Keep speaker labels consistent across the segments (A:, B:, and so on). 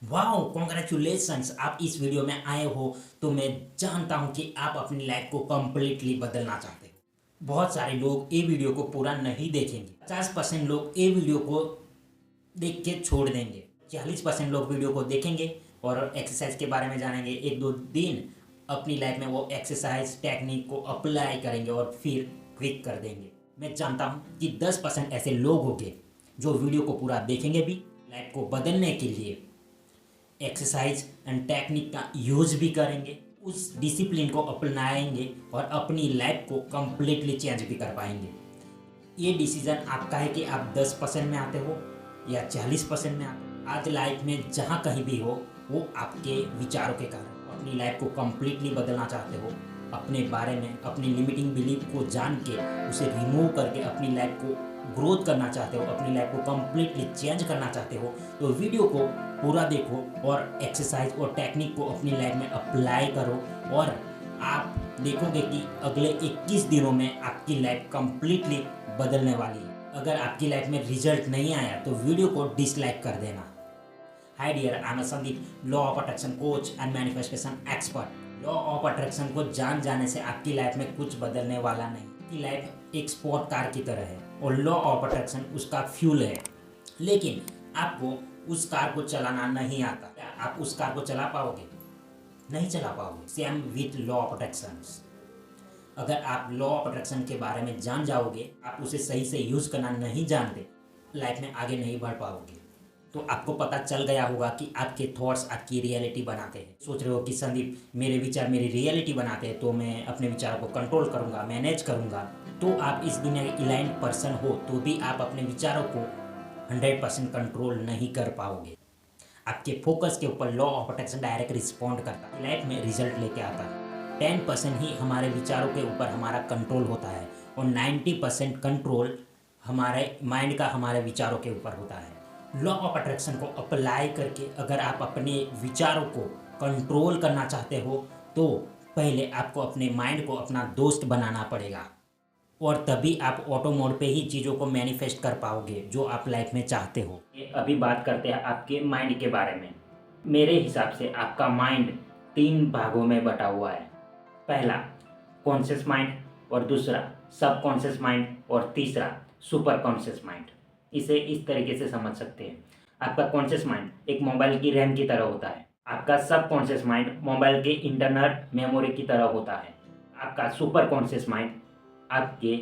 A: वाह, कॉन्ग्रेचुलेशंस, आप इस वीडियो में आए हो। तो मैं जानता हूं कि आप अपनी लाइफ को कंप्लीटली बदलना चाहते हो। बहुत सारे लोग ये वीडियो को पूरा नहीं देखेंगे। 50% लोग ये वीडियो को देख के छोड़ देंगे। 40% लोग वीडियो को देखेंगे और एक्सरसाइज के बारे में जानेंगे। एक दो दिन अपनी लाइफ में वो एक्सरसाइज टेक्निक को अप्लाई करेंगे और फिर क्विक कर देंगे। मैं जानता हूँ कि 10% ऐसे लोग होंगे जो वीडियो को पूरा देखेंगे भी, लाइफ को बदलने के लिए एक्सरसाइज एंड टेक्निक का यूज भी करेंगे, उस डिसिप्लिन को अपनाएंगे और अपनी लाइफ को कंप्लीटली चेंज भी कर पाएंगे। ये डिसीजन आपका है कि आप 10% में आते हो या 40% में आते हो। आज लाइफ में जहाँ कहीं भी हो, वो आपके विचारों के कारण अपनी लाइफ को कंप्लीटली बदलना चाहते हो। अपने बारे में अपनी लिमिटिंग बिलीफ को जान के उसे रिमूव करके अपनी लाइफ को ग्रोथ करना चाहते हो, अपनी लाइफ को कंप्लीटली चेंज करना चाहते हो, तो वीडियो को पूरा देखो और एक्सरसाइज और टेक्निक को अपनी लाइफ में अप्लाई करो और आप देखोगे कि अगले 21 दिनों में आपकी लाइफ कंप्लीटली बदलने वाली है। अगर आपकी लाइफ में रिजल्ट नहीं आया तो वीडियो को डिसलाइक कर देना। Hi dear, I am Sandeep, law of attraction coach and manifestation expert. Law of attraction को जान जाने से आपकी लाइफ में कुछ बदलने वाला नहीं। आपकी लाइफ एक स्पोर्ट कार की तरह है और लॉ ऑफ अट्रैक्शन उसका फ्यूल है, लेकिन आपको उस कार को चलाना नहीं आता। क्या आप उस कार को चला पाओगे? नहीं चला पाओगे। Same with law of attraction. अगर आप लॉ ऑफ अट्रैक्शन के बारे में जान जाओगे, आप उसे सही से यूज करना नहीं जानते, लाइफ में आगे नहीं बढ़ पाओगे। तो आपको पता चल गया होगा कि आपके थॉट्स आपकी रियलिटी बनाते हैं। सोच रहे हो कि संदीप, मेरे विचार मेरी रियलिटी बनाते हैं, तो मैं अपने विचारों को कंट्रोल करूंगा, मैनेज करूंगा। तो आप इस दुनिया के इलाइंड पर्सन हो तो भी आप अपने विचारों को 100% कंट्रोल नहीं कर पाओगे। आपके फोकस के ऊपर law of attraction direct respond करता है, लाइफ में रिजल्ट लेके आता है। 10% ही हमारे विचारों के ऊपर हमारा कंट्रोल होता है और 90% कंट्रोल हमारे माइंड का हमारे विचारों के ऊपर होता है। लॉ ऑफ अट्रैक्शन को अप्लाई करके अगर आप अपने विचारों को कंट्रोल करना चाहते हो तो पहले आपको अपने माइंड को अपना दोस्त बनाना पड़ेगा और तभी आप ऑटो मोड पे ही चीज़ों को मैनिफेस्ट कर पाओगे जो आप लाइफ में चाहते हो। अभी बात करते हैं आपके माइंड के बारे में। मेरे हिसाब से आपका माइंड 3 भागों में बटा हुआ है। पहला कॉन्शियस माइंड और दूसरा सब कॉन्शियस माइंड और तीसरा सुपर कॉन्शियस माइंड। इसे इस तरीके से समझ सकते हैं। आपका कॉन्शियस माइंड एक मोबाइल की रैम की तरह होता है। आपका सब कॉन्शियस माइंड मोबाइल के इंटरनल मेमोरी की तरह होता है। आपका सुपर कॉन्शियस माइंड आपके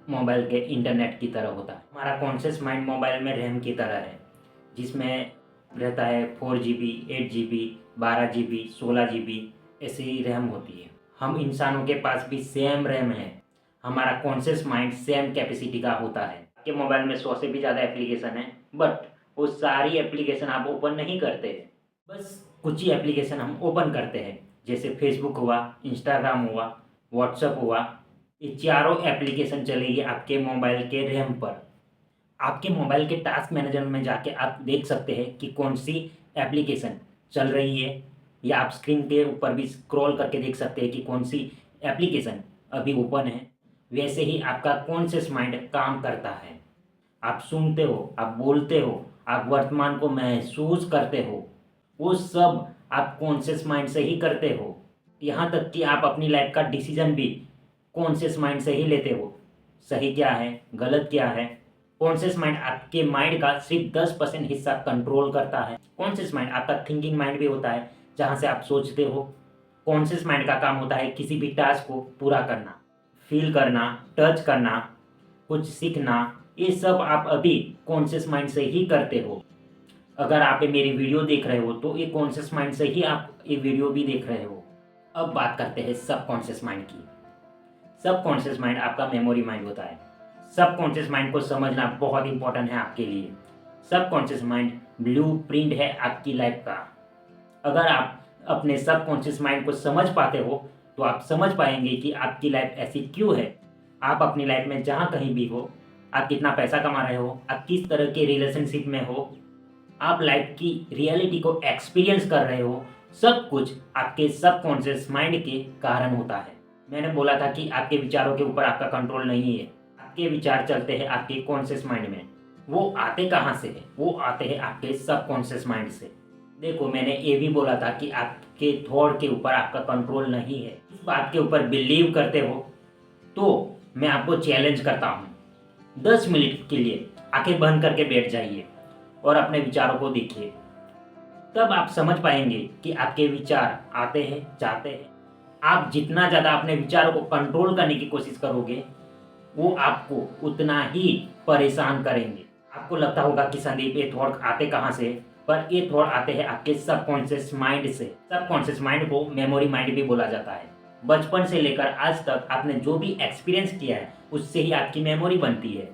A: मोबाइल के इंटरनेट की तरह होता है। हमारा कॉन्शियस माइंड मोबाइल में रैम की तरह है, जिसमें रहता है 4 GB, 8 GB, 12 GB, 16 GB, ऐसी रैम होती है। हम इंसानों के पास भी सेम रैम है। हमारा कॉन्शियस माइंड सेम कैपेसिटी का होता है। आपके मोबाइल में 100 से भी ज़्यादा एप्लीकेशन है, बट वो सारी एप्लीकेशन आप ओपन नहीं करते हैं। बस कुछ ही एप्लीकेशन हम ओपन करते हैं, जैसे फेसबुक हुआ, इंस्टाग्राम हुआ, व्हाट्सएप हुआ। ये चारों एप्लीकेशन चलेगी आपके मोबाइल के रैम पर। आपके मोबाइल के टास्क मैनेजर में जाके आप देख सकते हैं कि कौन सी एप्लीकेशन चल रही है, या आप स्क्रीन के ऊपर भी स्क्रॉल करके देख सकते हैं कि कौन सी एप्लीकेशन अभी ओपन है। वैसे ही आपका कॉन्शियस माइंड काम करता है। आप सुनते हो, आप बोलते हो, आप वर्तमान को महसूस करते हो, वो सब आप कॉन्शियस माइंड से ही करते हो। यहाँ तक कि आप अपनी लाइफ का डिसीजन भी कॉन्शियस माइंड से ही लेते हो। सही क्या है, गलत क्या है। कॉन्शियस माइंड आपके माइंड का सिर्फ 10% हिस्सा कंट्रोल करता है। कॉन्शियस माइंड आपका थिंकिंग माइंड भी होता है, जहाँ से आप सोचते हो। कॉन्शियस माइंड का काम होता है किसी भी टास्क को पूरा करना, फील करना, टच करना, कुछ सीखना। ये सब आप अभी कॉन्शियस माइंड से ही करते हो। अगर आप ये मेरी वीडियो देख रहे हो तो ये कॉन्शियस माइंड से ही आप ये वीडियो भी देख रहे हो। अब बात करते हैं सब कॉन्शियस माइंड की। सब कॉन्शियस माइंड आपका मेमोरी माइंड होता है। सब कॉन्शियस माइंड को समझना बहुत इंपॉर्टेंट है आपके लिए। सब कॉन्शियस माइंड ब्लूप्रिंट है आपकी लाइफ का। अगर आप अपने सब कॉन्शियस माइंड को समझ पाते हो तो आप समझ पाएंगे कि आपकी लाइफ ऐसी क्यों है। आप अपनी लाइफ में जहाँ कहीं भी हो, आप कितना पैसा कमा रहे हो, आप किस तरह के रिलेशनशिप में हो, आप लाइफ की रियलिटी को एक्सपीरियंस कर रहे हो, सब कुछ आपके सबकॉन्शियस माइंड के कारण होता है। मैंने बोला था कि आपके विचारों के ऊपर आपका कंट्रोल नहीं है। आपके विचार चलते हैं आपके कॉन्शियस माइंड में। वो आते कहाँ से है? वो आते हैं आपके सबकॉन्शियस माइंड से। देखो, मैंने ये भी बोला था कि आपके थॉट के ऊपर आपका कंट्रोल नहीं है। इस बात के ऊपर बिलीव करते हो तो मैं आपको चैलेंज करता हूँ, 10 मिनट के लिए आंखें बंद करके बैठ जाइए और अपने विचारों को देखिए। तब आप समझ पाएंगे कि आपके विचार आते हैं, जाते हैं। आप जितना ज़्यादा अपने विचारों को कंट्रोल करने की कोशिश करोगे, वो आपको उतना ही परेशान करेंगे। आपको लगता होगा कि संदीप, ये थॉट आते कहाँ से? पर ये थॉट आते हैं आपके सबकॉन्शियस माइंड से। सबकॉन्शियस माइंड को मेमोरी माइंड भी बोला जाता है। बचपन से लेकर आज तक आपने जो भी एक्सपीरियंस किया है, उससे ही आपकी मेमोरी बनती है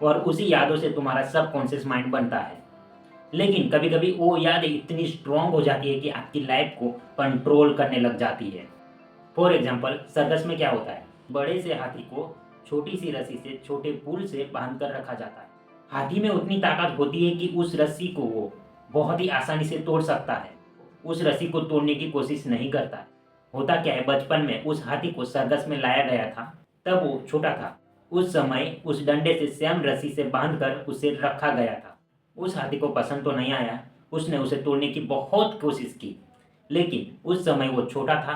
A: और उसी यादों से तुम्हारा सबकॉन्शियस माइंड बनता है। लेकिन कभी कभी वो यादें इतनी स्ट्रांग हो जाती है कि आपकी लाइफ को कंट्रोल करने लग जाती है। फॉर एग्जाम्पल, सर्कस में क्या होता है? बड़े से हाथी को छोटी सी रस्सी से छोटे पुल से बांध कर रखा जाता है। हाथी में उतनी ताकत होती है कि उस रस्सी को वो बहुत ही आसानी से तोड़ सकता है। उस रस्सी को तोड़ने की कोशिश नहीं करता है। होता क्या है, बचपन में उस हाथी को सर्कस में लाया गया था, तब वो छोटा था। उस समय उस डंडे से सेम रस्सी से बांध कर उसे रखा गया था। उस हाथी को पसंद तो नहीं आया, उसने उसे तोड़ने की बहुत कोशिश की, लेकिन उस समय वो छोटा था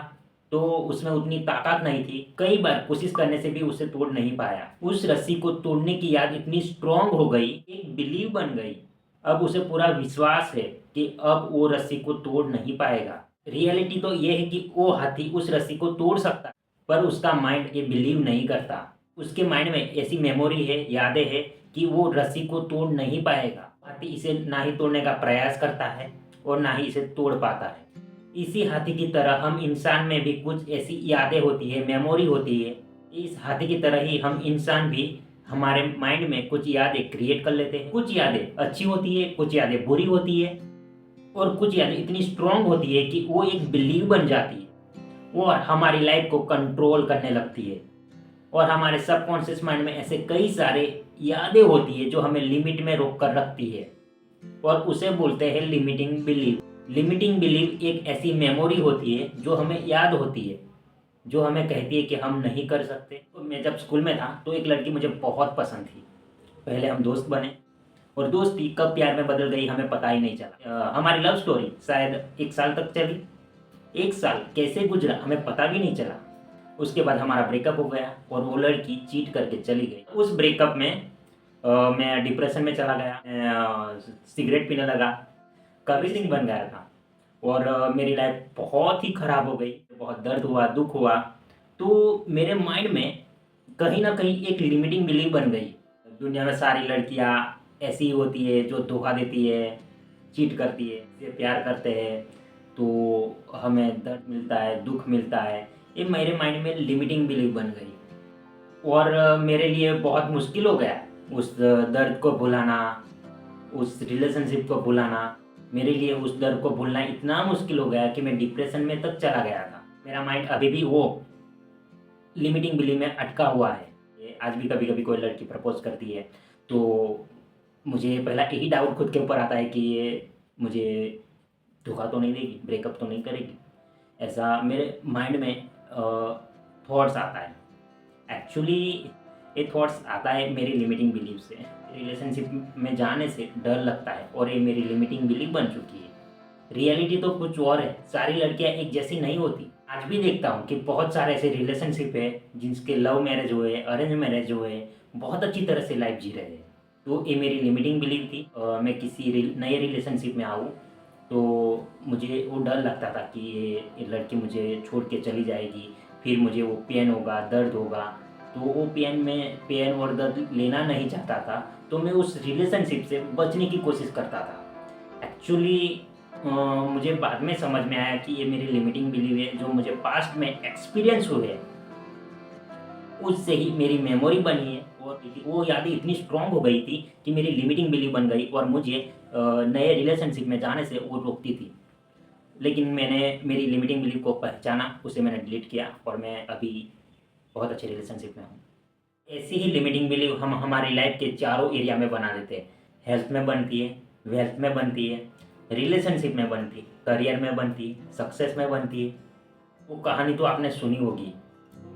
A: तो उसमें उतनी ताकत नहीं थी। कई बार कोशिश करने से भी उसे तोड़ नहीं पाया। उस रस्सी को तोड़ने की याद इतनी स्ट्रांग हो गई, एक बिलीव बन गई। अब उसे पूरा विश्वास है कि अब वो रस्सी को तोड़ नहीं पाएगा। रियलिटी तो ये है कि वो हाथी उस रस्सी को तोड़ सकता है, पर उसका माइंड ये बिलीव नहीं करता। उसके माइंड में ऐसी मेमोरी है, यादें हैं कि वो रस्सी को तोड़ नहीं पाएगा। हाथी इसे ना ही तोड़ने का प्रयास करता है और ना ही इसे तोड़ पाता है। इसी हाथी की तरह हम इंसान में भी कुछ ऐसी यादें होती है, मेमोरी होती है। इस हाथी की तरह ही हम इंसान भी हमारे माइंड में कुछ यादें क्रिएट कर लेते हैं। कुछ यादें अच्छी होती है, कुछ यादें बुरी होती है और कुछ यादें इतनी स्ट्रांग होती है कि वो एक बिलीव बन जाती है और हमारी लाइफ को कंट्रोल करने लगती है। और हमारे सबकॉन्शियस माइंड में ऐसे कई सारे यादें होती है जो हमें लिमिट में रोक कर रखती है और उसे बोलते हैं लिमिटिंग बिलीव। लिमिटिंग बिलीव एक ऐसी मेमोरी होती है जो हमें याद होती है, जो हमें कहती है कि हम नहीं कर सकते। तो मैं जब स्कूल में था तो एक लड़की मुझे बहुत पसंद थी। पहले हम दोस्त बने और दोस्ती कब प्यार में बदल गई हमें पता ही नहीं चला। हमारी लव स्टोरी शायद 1 साल तक चली। 1 साल कैसे गुजरा हमें पता भी नहीं चला। उसके बाद हमारा ब्रेकअप हो गया और वो लड़की चीट करके चली गई। उस ब्रेकअप में मैं डिप्रेशन में चला गया, सिगरेट पीने लगा, कबीर सिंह बन गया था और मेरी लाइफ बहुत ही ख़राब हो गई। बहुत दर्द हुआ, दुख हुआ। तो मेरे माइंड में कहीं ना कहीं एक लिमिटिंग बिलीव बन गई। दुनिया में सारी लड़कियां ऐसी होती है जो धोखा देती है, चीट करती है, ये प्यार करते हैं तो हमें दर्द मिलता है, दुख मिलता है। ये मेरे माइंड में लिमिटिंग बिलीव बन गई और मेरे लिए बहुत मुश्किल हो गया उस दर्द को भुलाना, उस रिलेशनशिप को भुलाना। मेरे लिए उस दर्द को भूलना इतना मुश्किल हो गया कि मैं डिप्रेशन में तक चला गया था। मेरा माइंड अभी भी वो लिमिटिंग बिलीव में अटका हुआ है। आज भी कभी कभी कोई लड़की प्रपोज करती है तो मुझे पहला यही डाउट खुद के ऊपर आता है कि ये मुझे धोखा तो नहीं देगी, ब्रेकअप तो नहीं करेगी। ऐसा मेरे माइंड में थॉट्स आता है। एक्चुअली ये थॉट्स आता है मेरी लिमिटिंग बिलीव से। रिलेशनशिप में जाने से डर लगता है और ये मेरी लिमिटिंग बिलीव बन चुकी है। रियलिटी तो कुछ और है। सारी लड़कियां एक जैसी नहीं होती। आज भी देखता हूँ कि बहुत सारे ऐसे रिलेशनशिप है जिनके लव मैरिज हुए, अरेंज मैरिज हुए, बहुत अच्छी तरह से लाइफ जी रहे हैं। तो ये मेरी लिमिटिंग बिलीव थी। मैं किसी नए रिलेशनशिप में आऊँ तो मुझे वो डर लगता था कि ये लड़की मुझे छोड़ के चली जाएगी, फिर मुझे वो पेन होगा, दर्द होगा। तो वो पेन और दर्द लेना नहीं चाहता था, तो मैं उस रिलेशनशिप से बचने की कोशिश करता था। एक्चुअली मुझे बाद में समझ में आया कि ये मेरी लिमिटिंग बिलीव है, जो मुझे पास्ट में एक्सपीरियंस हुए हैं उससे ही मेरी मेमोरी बनी है। और वो यादें इतनी स्ट्रांग हो गई थी कि मेरी लिमिटिंग बिलीव बन गई और मुझे नए रिलेशनशिप में जाने से वो रोकती थी। लेकिन मैंने मेरी लिमिटिंग बिलीव को पहचाना, उसे मैंने डिलीट किया और मैं अभी बहुत अच्छे रिलेशनशिप में हूँ। ऐसी ही लिमिटिंग बिलीव हम हमारी लाइफ के चारों एरिया में बना देते हैं। हेल्थ में बनती है, वेल्थ में बनती है, रिलेशनशिप में बनती है, करियर में बनती है, सक्सेस में बनती है। वो कहानी तो आपने सुनी होगी।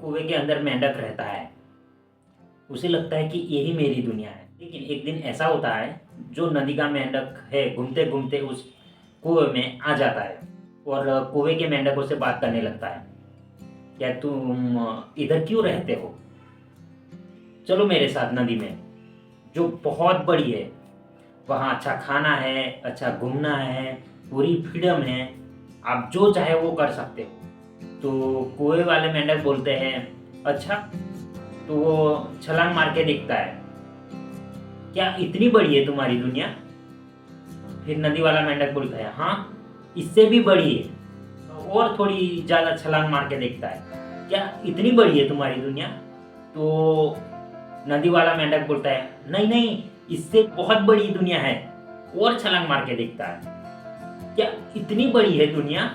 A: कुएं के अंदर मेंढक रहता है, उसे लगता है कि यही मेरी दुनिया है। लेकिन एक दिन ऐसा होता है, जो नदी का मेंढक है घूमते घूमते उस कुएं में आ जाता है और कुएं के मेंढकों से बात करने लगता है, क्या तुम इधर क्यों रहते हो? चलो मेरे साथ नदी में, जो बहुत बड़ी है। वहाँ अच्छा खाना है, अच्छा घूमना है, पूरी फ्रीडम है, आप जो चाहे वो कर सकते हो। तो कुएं वाले मेंढक बोलते हैं, अच्छा। तो वो छलांग मार के देखता है, क्या इतनी बड़ी है तुम्हारी दुनिया? फिर नदी वाला मेंढक बोलता है, हाँ, इससे भी बड़ी है। और थोड़ी ज़्यादा छलांग मार के देखता है, क्या इतनी बड़ी है तुम्हारी दुनिया? तो नदी वाला मेंढक बोलता है, नहीं नहीं, इससे बहुत बड़ी दुनिया है। और छलांग मार के देखता है, क्या इतनी बड़ी है दुनिया?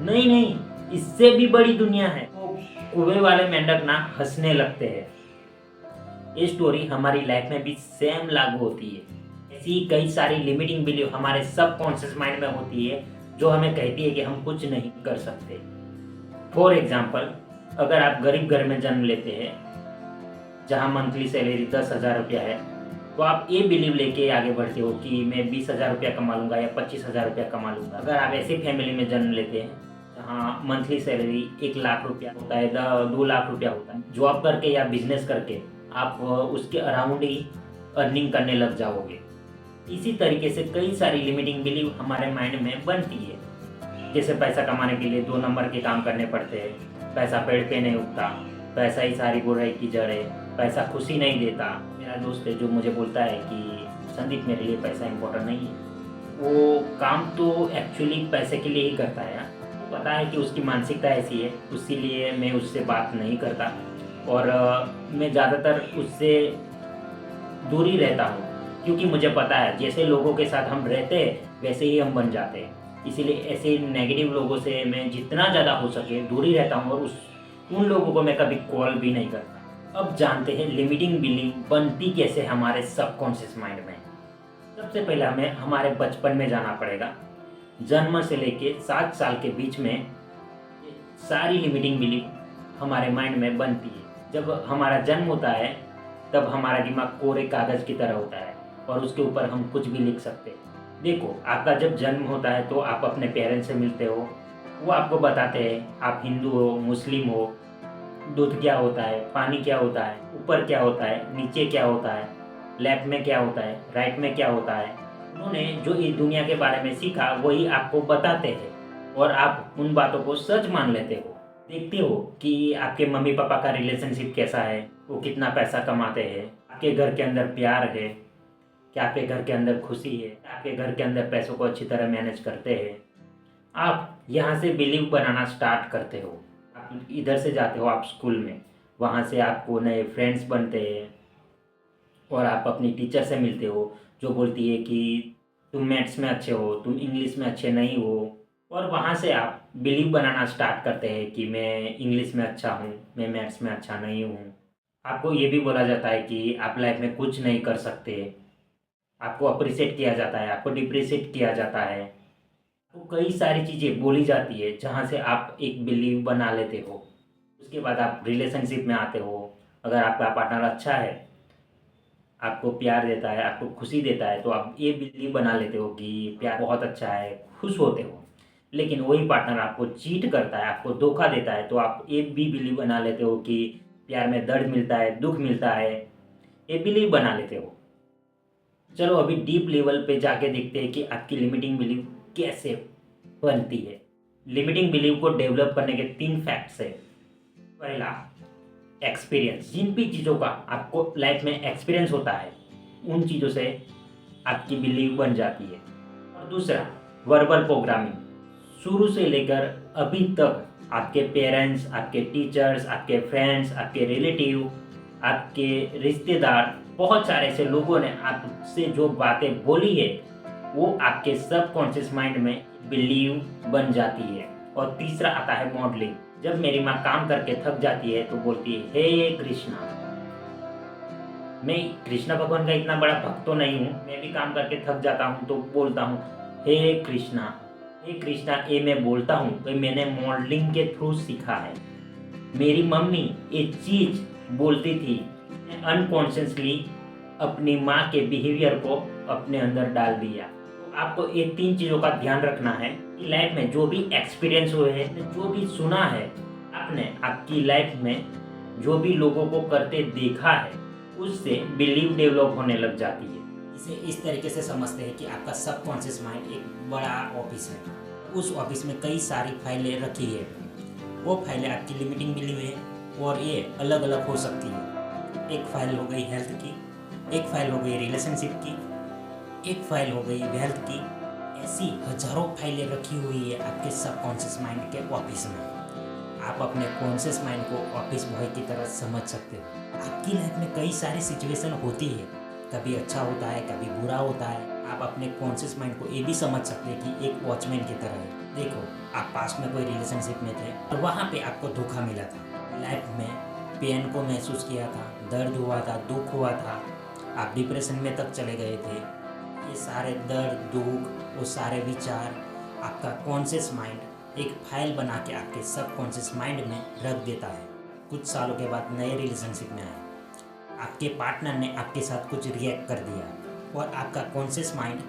A: नहीं नहीं, इससे भी बड़ी दुनिया है। तो कुएं वाले मेंढक ना हंसने लगते हैं। ये स्टोरी हमारी लाइफ में भी सेम लागू होती है। ऐसी कई सारी लिमिटिंग बिलीफ हमारे सबकॉन्शियस माइंड में होती है, जो हमें कहती है कि हम कुछ नहीं कर सकते। फॉर एग्जाम्पल, अगर आप गरीब घर में जन्म लेते हैं, जहाँ मंथली सैलरी 10,000 रुपया है, तो आप ये बिलीव लेके आगे बढ़ते हो कि मैं 20,000 रुपया कमा लूँगा या 25,000 रुपया कमा लूँगा। अगर आप ऐसी फैमिली में जन्म लेते हैं जहाँ मंथली सैलरी 1,00,000 रुपया होता है, 2,00,000 रुपया होता है, जॉब करके या बिजनेस करके आप उसके अराउंड ही अर्निंग करने लग जाओगे। इसी तरीके से कई सारी लिमिटिंग बिलीव हमारे माइंड में बनती है। जैसे पैसा कमाने के लिए 2 नंबर के काम करने पड़ते हैं, पैसा पेड़ पे नहीं उगता, पैसा ही सारी बुराई की जड़ है, पैसा खुशी नहीं देता। मेरा दोस्त है जो मुझे बोलता है कि संदीप, मेरे लिए पैसा इम्पोर्टेंट नहीं है। वो काम तो एक्चुअली पैसे के लिए ही करता है। वो पता है कि उसकी मानसिकता ऐसी है, इसीलिए मैं उससे बात नहीं करता और मैं ज़्यादातर उससे दूर ही रहता हूँ, क्योंकि मुझे पता है जैसे लोगों के साथ हम रहते हैं वैसे ही हम बन जाते हैं। इसीलिए ऐसे नेगेटिव लोगों से मैं जितना ज़्यादा हो सके दूर ही रहता हूँ और उन लोगों को मैं कभी कॉल भी नहीं करता। अब जानते हैं लिमिटिंग बिलीव बनती कैसे हमारे सबकॉन्शियस माइंड में। सबसे पहले हमें हमारे बचपन में जाना पड़ेगा। जन्म से लेके 7 साल के बीच में सारी लिमिटिंग बिलीव हमारे माइंड में बनती है। जब हमारा जन्म होता है तब हमारा दिमाग कोरे कागज़ की तरह होता है और उसके ऊपर हम कुछ भी लिख सकते हैं। देखो, आपका जब जन्म होता है तो आप अपने पेरेंट्स से मिलते हो, वो आपको बताते हैं आप हिंदू हो, मुस्लिम हो, दूध क्या होता है, पानी क्या होता है, ऊपर क्या होता है, नीचे क्या होता है, लेफ्ट में क्या होता है, राइट में क्या होता है। उन्होंने जो इस दुनिया के बारे में सीखा वही आपको बताते हैं और आप उन बातों को सच मान लेते हो। देखते हो कि आपके मम्मी पापा का रिलेशनशिप कैसा है, वो कितना पैसा कमाते हैं, आपके घर के अंदर प्यार है, क्या आपके घर के अंदर खुशी है, आपके घर के अंदर पैसों को अच्छी तरह मैनेज करते हैं। आप यहाँ से बिलीव बनाना स्टार्ट करते हो। आप इधर से जाते हो आप स्कूल में, वहाँ से आपको नए फ्रेंड्स बनते हैं और आप अपनी टीचर से मिलते हो जो बोलती है कि तुम मैथ्स में अच्छे हो, तुम इंग्लिश में अच्छे नहीं हो। और वहाँ से आप बिलीव बनाना स्टार्ट करते हैं कि मैं इंग्लिश में अच्छा हूँ, मैं मैथ्स में अच्छा नहीं हूँ। आपको ये भी बोला जाता है कि आप लाइफ में कुछ नहीं कर सकते, आपको अप्रिशिएट किया जाता है, आपको डिप्रिशिएट किया जाता है। तो कई सारी चीज़ें बोली जाती है जहाँ से आप एक बिलीव बना लेते हो। उसके बाद आप रिलेशनशिप में आते हो। अगर आपका पार्टनर अच्छा है, आपको प्यार देता है, आपको खुशी देता है, तो आप ये बिलीव बना लेते हो कि प्यार बहुत अच्छा है, खुश होते हो। लेकिन वही पार्टनर आपको चीट करता है, आपको धोखा देता है, तो आप ये भी बिलीव बना लेते हो कि प्यार में दर्द मिलता है, दुख मिलता है। ये बिलीव बना लेते हो। चलो अभी डीप लेवल पे जाके देखते हैं कि आपकी लिमिटिंग बिलीव कैसे बनती है। लिमिटिंग बिलीव को डेवलप करने के 3 फैक्ट्स है। पहला, एक्सपीरियंस। जिन भी चीज़ों का आपको लाइफ में एक्सपीरियंस होता है उन चीज़ों से आपकी बिलीव बन जाती है। और दूसरा, वर्बल प्रोग्रामिंग। शुरू से लेकर अभी तक आपके पेरेंट्स, आपके टीचर्स, आपके फ्रेंड्स, आपके रिलेटिव, आपके रिश्तेदार, बहुत सारे ऐसे लोगों ने आपसे जो बातें बोली है वो आपके सबकॉन्शियस माइंड में बिलीव बन जाती है। और तीसरा आता है मॉडलिंग। जब मेरी माँ काम करके थक जाती है तो बोलती है, हे कृष्णा। मैं कृष्णा भगवान का इतना बड़ा भक्त तो नहीं हूँ, मैं भी काम करके थक जाता हूँ तो बोलता हूँ, हे कृष्णा। हे कृष्णा ये मैं बोलता हूँ तो मैंने मॉडलिंग के थ्रू सीखा है। मेरी मम्मी एक चीज़ बोलती थी, अनकॉन्शियसली अपनी माँ के बिहेवियर को अपने अंदर डाल दिया। आपको ये 3 चीज़ों का ध्यान रखना है कि लाइफ में जो भी एक्सपीरियंस हुए हैं, जो भी सुना है आपने, आपकी लाइफ में जो भी लोगों को करते देखा है, उससे बिलीव डेवलप होने लग जाती है। इसे इस तरीके से समझते हैं कि आपका सबकॉन्शियस माइंड एक बड़ा ऑफिस है। उस ऑफिस में कई सारी फाइलें रखी है। वो फाइलें आपकी लिमिटिंग बिलीव है और ये अलग अलग हो सकती है। एक फाइल हो गई हेल्थ की, एक फाइल हो गई रिलेशनशिप की, एक फाइल हो गई वेल्थ की। ऐसी हजारों फाइलें रखी हुई है आपके सबकॉन्शियस माइंड के ऑफिस में। आप अपने कॉन्शियस माइंड को ऑफिस बॉय की तरह समझ सकते हो। आपकी लाइफ में कई सारी सिचुएशन होती है, कभी अच्छा होता है, कभी बुरा होता है। आप अपने कॉन्शियस माइंड को ये भी समझ सकते हैं कि एक वॉचमैन की तरह है। देखो, आप पास्ट में कोई रिलेशनशिप में थे और वहाँ पे आपको धोखा मिला था। लाइफ में पेन को महसूस किया था, दर्द हुआ था, दुख हुआ था, आप डिप्रेशन में तक चले गए थे। ये सारे दर्द, दुख, वो सारे विचार आपका कॉन्शियस माइंड एक फाइल बना के आपके सबकॉन्शियस माइंड में रख देता है। कुछ सालों के बाद नए रिलेशनशिप में आए, आपके पार्टनर ने आपके साथ कुछ रिएक्ट कर दिया और आपका कॉन्शियस माइंड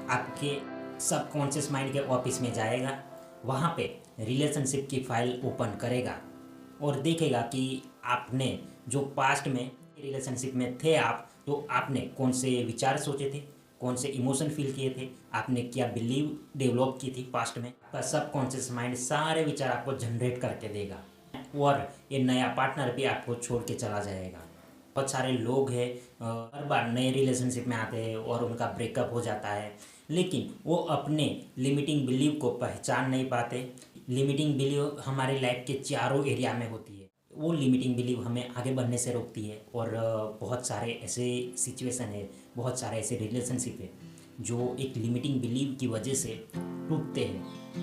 A: आपके सबकॉन्शियस माइंड के ऑफिस में जाएगा। वहाँ पे रिलेशनशिप की फाइल ओपन करेगा और देखेगा कि आपने जो पास्ट में रिलेशनशिप में थे आप, तो आपने कौन से विचार सोचे थे, कौन से इमोशन फील किए थे, आपने क्या बिलीव डेवलप की थी पास्ट में। आपका सबकॉन्शियस माइंड सारे विचार आपको जनरेट करके देगा और ये नया पार्टनर भी आपको छोड़ के चला जाएगा। बहुत सारे लोग हैं हर बार नए रिलेशनशिप में आते हैं और उनका ब्रेकअप हो जाता है, लेकिन वो अपने लिमिटिंग बिलीव को पहचान नहीं पाते। लिमिटिंग बिलीव हमारे लाइफ के चारों एरिया में होती है। वो लिमिटिंग बिलीव हमें आगे बढ़ने से रोकती है और बहुत सारे ऐसे सिचुएशन है, बहुत सारे ऐसे रिलेशनशिप है जो एक लिमिटिंग बिलीव की वजह से टूटते हैं।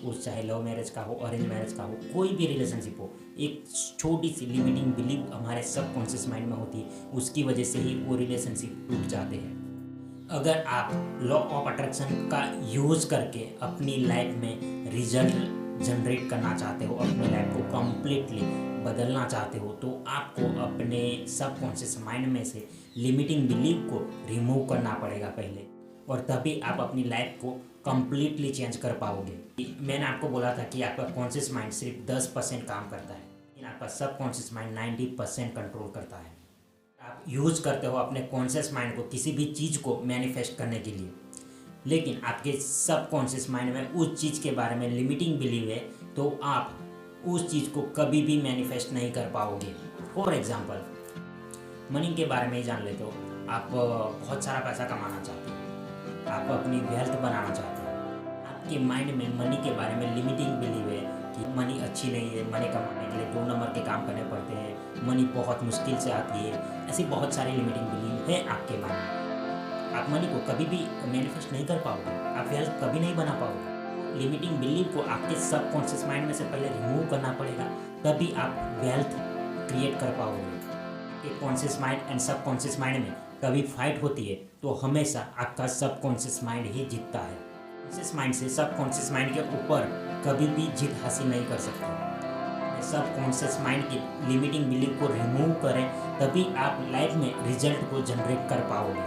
A: वो चाहे लव मैरिज का हो, अरेंज मैरिज का हो, कोई भी रिलेशनशिप हो, एक छोटी सी लिमिटिंग बिलीव हमारे सबकॉन्शियस माइंड में होती है, उसकी वजह से ही वो रिलेशनशिप टूट जाते हैं। अगर आप लॉ ऑफ अट्रैक्शन का यूज़ करके अपनी लाइफ में रिजल्ट जनरेट करना चाहते हो, अपनी लाइफ को कम्प्लीटली बदलना चाहते हो, तो आपको अपने सबकॉन्शियस माइंड में से लिमिटिंग बिलीव को रिमूव करना पड़ेगा पहले, और तभी आप अपनी लाइफ को कम्प्लीटली चेंज कर पाओगे। मैंने आपको बोला था कि आपका कॉन्शियस माइंड सिर्फ 10% काम करता है, लेकिन आपका सबकॉन्शियस माइंड 90% कंट्रोल करता है। आप यूज़ करते हो अपने कॉन्शियस माइंड को किसी भी चीज़ को मैनिफेस्ट करने के लिए, लेकिन आपके सबकॉन्शियस माइंड में उस चीज़ के बारे में लिमिटिंग बिलीव है, तो आप उस चीज़ को कभी भी मैनिफेस्ट नहीं कर पाओगे। फॉर एग्जांपल, मनी के बारे में ही जान लेते हो। आप बहुत सारा पैसा कमाना चाहते हो, आप अपनी वेल्थ बनाना चाहते हो, आपके माइंड में मनी के बारे में लिमिटिंग बिलीव है कि मनी अच्छी नहीं है, मनी कमाने के लिए 2 नंबर के काम करने पड़ते हैं, मनी बहुत मुश्किल से आती है। ऐसी बहुत सारी लिमिटिंग बिलीव है आपके माइंड में। आप मनी को कभी भी मैनिफेस्ट नहीं कर पाओगे, आप वेल्थ कभी नहीं बना पाओगे। लिमिटिंग बिलीव को आपके सबकॉन्शियस माइंड में से पहले रिमूव करना पड़ेगा, तभी आप वेल्थ क्रिएट कर पाओगे। एक conscious mind and subconscious mind में कभी फाइट होती है तो हमेशा आपका सबकॉन्शियस माइंड ही जीतता है। कॉन्शियस माइंड से सबकॉन्शियस माइंड के ऊपर कभी भी जीत हासिल नहीं कर सकते। सबकॉन्शियस माइंड की लिमिटिंग बिलीव को रिमूव करें, तभी आप लाइफ में रिजल्ट को जनरेट कर पाओगे।